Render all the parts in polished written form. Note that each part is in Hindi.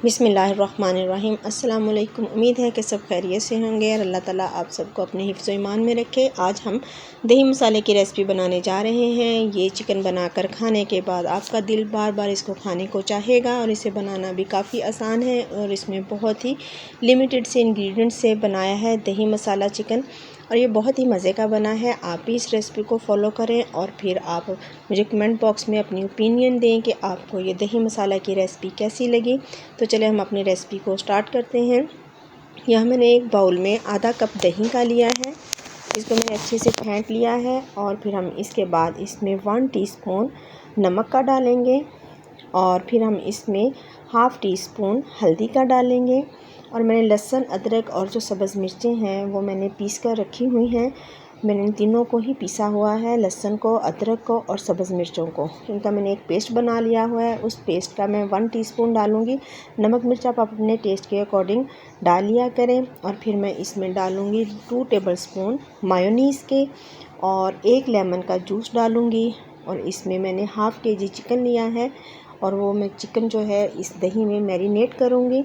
बिस्मिल्लाहिर्रहमानिर्रहीम। अस्सलाम वालेकुम। उम्मीद है कि सब खैरियत से होंगे और अल्लाह ताला आप सबको अपने हिफ्ज़ ईमान में रखे। आज हम दही मसाले की रेसिपी बनाने जा रहे हैं। ये चिकन बनाकर खाने के बाद आपका दिल बार बार इसको खाने को चाहेगा और इसे बनाना भी काफ़ी आसान है और इसमें बहुत ही लिमिटेड से इंग्रेडिएंट्स से बनाया है दही मसाला चिकन और ये बहुत ही मज़े का बना है। आप भी इस रेसिपी को फॉलो करें और फिर आप मुझे कमेंट बॉक्स में अपनी ओपिनियन दें कि आपको ये दही मसाला की रेसिपी कैसी लगी। तो चले हम अपनी रेसिपी को स्टार्ट करते हैं। यहाँ मैंने एक बाउल में आधा कप दही का लिया है, इसको मैंने अच्छे से फेंट लिया है और फिर हम इसके बाद इसमें 1 टीस्पून नमक का डालेंगे और फिर हम इसमें हाफ़ टी स्पून हल्दी का डालेंगे और मैंने लहसुन, अदरक और जो सब्ज़ मिर्चें हैं वो मैंने पीस कर रखी हुई हैं। मैंने इन तीनों को ही पीसा हुआ है, लहसुन को, अदरक को और सब्ज़ मिर्चों को। इनका मैंने एक पेस्ट बना लिया हुआ है। उस पेस्ट का मैं 1 टीस्पून डालूँगी। नमक मिर्च आप अपने टेस्ट के अकॉर्डिंग डाल लिया करें और फिर मैं इसमें डालूँगी 2 टेबलस्पून मायोनीज़ के और 1 लेमन का जूस डालूँगी और इसमें मैंने हाफ़ केजी चिकन लिया है और वो मैं चिकन जो है इस दही में मैरिनेट करूँगी।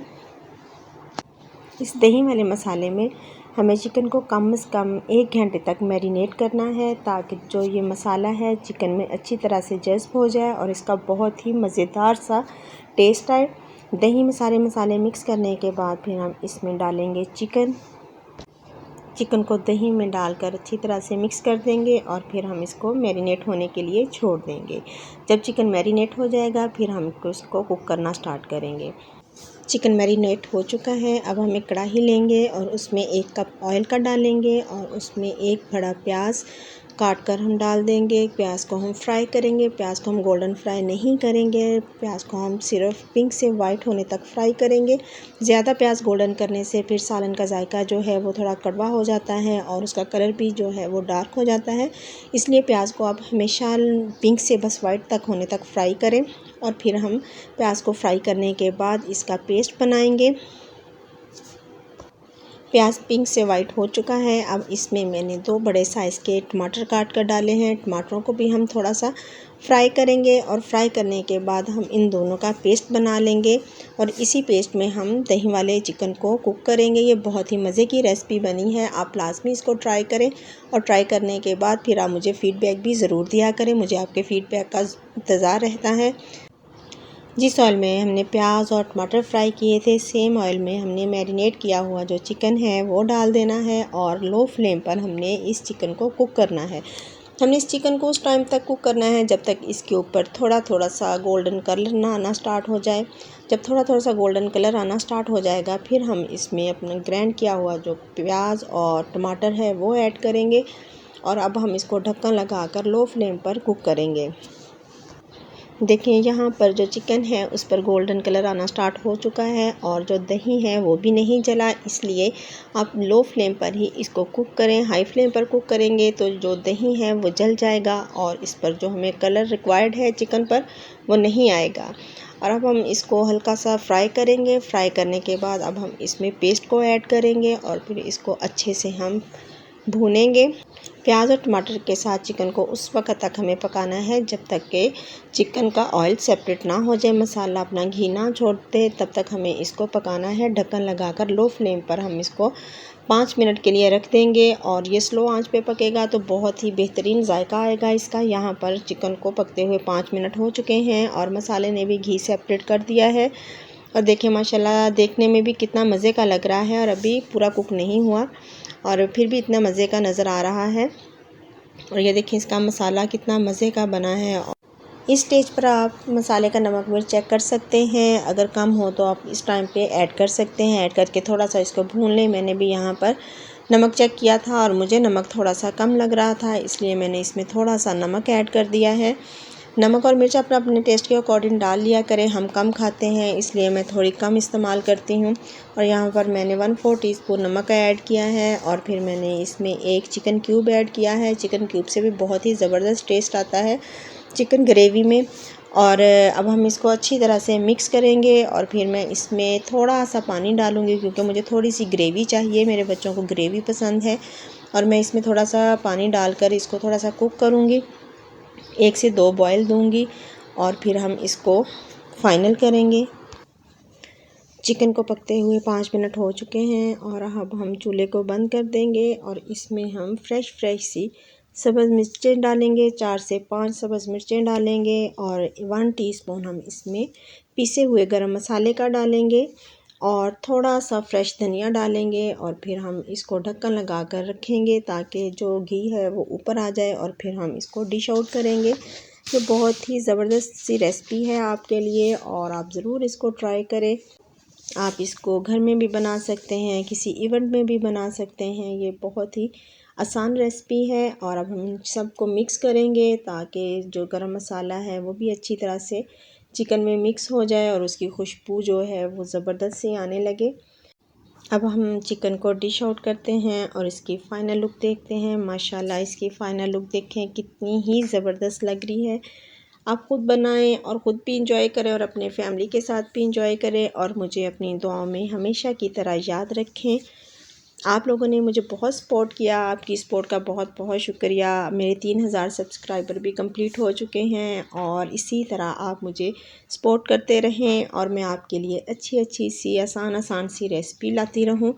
इस दही वाले मसाले में हमें चिकन को कम से कम 1 घंटे तक मैरिनेट करना है ताकि जो ये मसाला है चिकन में अच्छी तरह से जज़्ब हो जाए और इसका बहुत ही मज़ेदार सा टेस्ट आए। दही में सारे मसाले मिक्स करने के बाद फिर हम इसमें डालेंगे चिकन को दही में डालकर अच्छी तरह से मिक्स कर देंगे और फिर हम इसको मैरिनेट होने के लिए छोड़ देंगे। जब चिकन मैरिनेट हो जाएगा फिर हम इसको कुक करना स्टार्ट करेंगे। चिकन मैरिनेट हो चुका है। अब हम एक कढ़ाई लेंगे और उसमें 1 कप ऑयल का डालेंगे और उसमें एक बड़ा प्याज काट कर हम डाल देंगे। प्याज को हम फ्राई करेंगे। प्याज को हम गोल्डन फ्राई नहीं करेंगे, प्याज को हम सिर्फ पिंक से वाइट होने तक फ्राई करेंगे। ज़्यादा प्याज गोल्डन करने से फिर सालन का जायका जो है वो थोड़ा कड़वा हो जाता है और उसका कलर भी जो है वो डार्क हो जाता है। इसलिए प्याज को आप हमेशा पिंक से बस वाइट तक होने तक फ्राई करें और फिर हम प्याज को फ्राई करने के बाद इसका पेस्ट बनाएंगे। प्याज पिंक से वाइट हो चुका है। अब इसमें मैंने 2 बड़े साइज़ के टमाटर काट कर डाले हैं। टमाटरों को भी हम थोड़ा सा फ्राई करेंगे और फ्राई करने के बाद हम इन दोनों का पेस्ट बना लेंगे और इसी पेस्ट में हम दही वाले चिकन को कुक करेंगे। ये बहुत ही मज़े की रेसिपी बनी है, आप लाज़मी इसको ट्राई करें और ट्राई करने के बाद फिर आप मुझे फ़ीडबैक भी ज़रूर दिया करें। मुझे आपके फ़ीडबैक का इंतज़ार रहता है। जिस ऑयल में हमने प्याज और टमाटर फ्राई किए थे सेम ऑयल में हमने मैरिनेट किया हुआ जो चिकन है वो डाल देना है और लो फ्लेम पर हमने इस चिकन को कुक करना है। हमने इस चिकन को उस टाइम तक कुक करना है जब तक इसके ऊपर थोड़ा थोड़ा सा गोल्डन कलर ना आना स्टार्ट हो जाए। जब थोड़ा थोड़ा सा गोल्डन कलर आना स्टार्ट हो जाएगा फिर हम इसमें अपना ग्राइंड किया हुआ जो प्याज और टमाटर है वो ऐड करेंगे और अब हम इसको ढक्कन लगाकर लो फ्लेम पर कुक करेंगे। देखिए यहाँ पर जो चिकन है उस पर गोल्डन कलर आना स्टार्ट हो चुका है और जो दही है वो भी नहीं जला, इसलिए आप लो फ्लेम पर ही इसको कुक करें। हाई फ्लेम पर कुक करेंगे तो जो दही है वो जल जाएगा और इस पर जो हमें कलर रिक्वायर्ड है चिकन पर वो नहीं आएगा। और अब हम इसको हल्का सा फ्राई करेंगे। फ्राई करने के बाद अब हम इसमें पेस्ट को ऐड करेंगे और फिर इसको अच्छे से हम भूनेंगे। प्याज और टमाटर के साथ चिकन को उस वक्त तक हमें पकाना है जब तक कि चिकन का ऑयल सेपरेट ना हो जाए, मसाला अपना घी ना छोड़ दे, तब तक हमें इसको पकाना है। ढक्कन लगाकर लो फ्लेम पर हम इसको 5 मिनट के लिए रख देंगे और ये स्लो आंच पे पकेगा तो बहुत ही बेहतरीन जायका आएगा इसका। यहाँ पर चिकन को पकते हुए 5 मिनट हो चुके हैं और मसाले ने भी घी सेपरेट कर दिया है और देखिए माशाल्लाह देखने में भी कितना मज़े का लग रहा है और अभी पूरा कुक नहीं हुआ और फिर भी इतना मज़े का नज़र आ रहा है। और ये देखिए इसका मसाला कितना मज़े का बना है। इस स्टेज पर आप मसाले का नमक मिर्च चेक कर सकते हैं, अगर कम हो तो आप इस टाइम पे ऐड कर सकते हैं। ऐड करके थोड़ा सा इसको भून लें। मैंने भी यहाँ पर नमक चेक किया था और मुझे नमक थोड़ा सा कम लग रहा था, इसलिए मैंने इसमें थोड़ा सा नमक ऐड कर दिया है। नमक और मिर्च अपना अपने टेस्ट के अकॉर्डिंग डाल लिया करें। हम कम खाते हैं इसलिए मैं थोड़ी कम इस्तेमाल करती हूँ। और यहाँ पर मैंने 1/4 टीस्पून नमक ऐड किया है और फिर मैंने इसमें एक चिकन क्यूब ऐड किया है। चिकन क्यूब से भी बहुत ही ज़बरदस्त टेस्ट आता है चिकन ग्रेवी में। और अब हम इसको अच्छी तरह से मिक्स करेंगे और फिर मैं इसमें थोड़ा सा पानी डालूँगी क्योंकि मुझे थोड़ी सी ग्रेवी चाहिए, मेरे बच्चों को ग्रेवी पसंद है। और मैं इसमें थोड़ा सा पानी डालकर इसको थोड़ा सा कुक करूँगी, 1 से 2 बॉयल दूंगी और फिर हम इसको फाइनल करेंगे। चिकन को पकते हुए 5 मिनट हो चुके हैं और अब हम चूल्हे को बंद कर देंगे और इसमें हम फ्रेश सी सब्ज़ मिर्चें डालेंगे। 4 से 5 सब्ज़ मिर्चें डालेंगे और 1 टीस्पून हम इसमें पीसे हुए गरम मसाले का डालेंगे और थोड़ा सा फ्रेश धनिया डालेंगे और फिर हम इसको ढक्कन लगा कर रखेंगे ताकि जो घी है वो ऊपर आ जाए और फिर हम इसको डिश आउट करेंगे। ये बहुत ही ज़बरदस्त सी रेसिपी है आपके लिए और आप ज़रूर इसको ट्राई करें। आप इसको घर में भी बना सकते हैं, किसी इवेंट में भी बना सकते हैं। ये बहुत ही आसान रेसिपी है और अब हम सबको मिक्स करेंगे ताकि जो गरम मसाला है वो भी अच्छी तरह से चिकन में मिक्स हो जाए और उसकी खुशबू जो है वो ज़बरदस्त सी आने लगे। अब हम चिकन को डिश आउट करते हैं और इसकी फ़ाइनल लुक देखते हैं। माशाल्लाह इसकी फ़ाइनल लुक देखें कितनी ही ज़बरदस्त लग रही है। आप ख़ुद बनाएं और ख़ुद भी इंजॉय करें और अपने फैमिली के साथ भी इंजॉय करें और मुझे अपनी दुआओं में हमेशा की तरह याद रखें। आप लोगों ने मुझे बहुत सपोर्ट किया, आपकी सपोर्ट का बहुत बहुत शुक्रिया। मेरे 3000 सब्सक्राइबर भी कंप्लीट हो चुके हैं और इसी तरह आप मुझे सपोर्ट करते रहें और मैं आपके लिए अच्छी सी आसान सी रेसिपी लाती रहूं।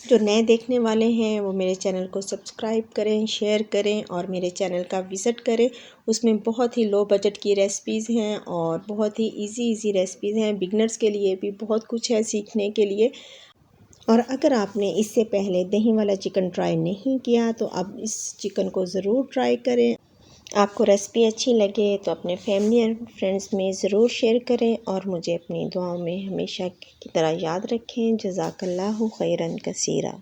जो नए देखने वाले हैं वो मेरे चैनल को सब्सक्राइब करें, शेयर करें और मेरे चैनल का विज़िट करें। उसमें बहुत ही लो बजट की रेसिपीज़ हैं और बहुत ही इजी रेसिपीज़ हैं। बिगनर्स के लिए भी बहुत कुछ है सीखने के लिए। और अगर आपने इससे पहले दही वाला चिकन ट्राई नहीं किया तो आप इस चिकन को ज़रूर ट्राई करें। आपको रेसिपी अच्छी लगे तो अपने फैमिली एंड फ्रेंड्स में ज़रूर शेयर करें और मुझे अपनी दुआओं में हमेशा की तरह याद रखें। जज़ाकल्लाहु खैरन कसीरा।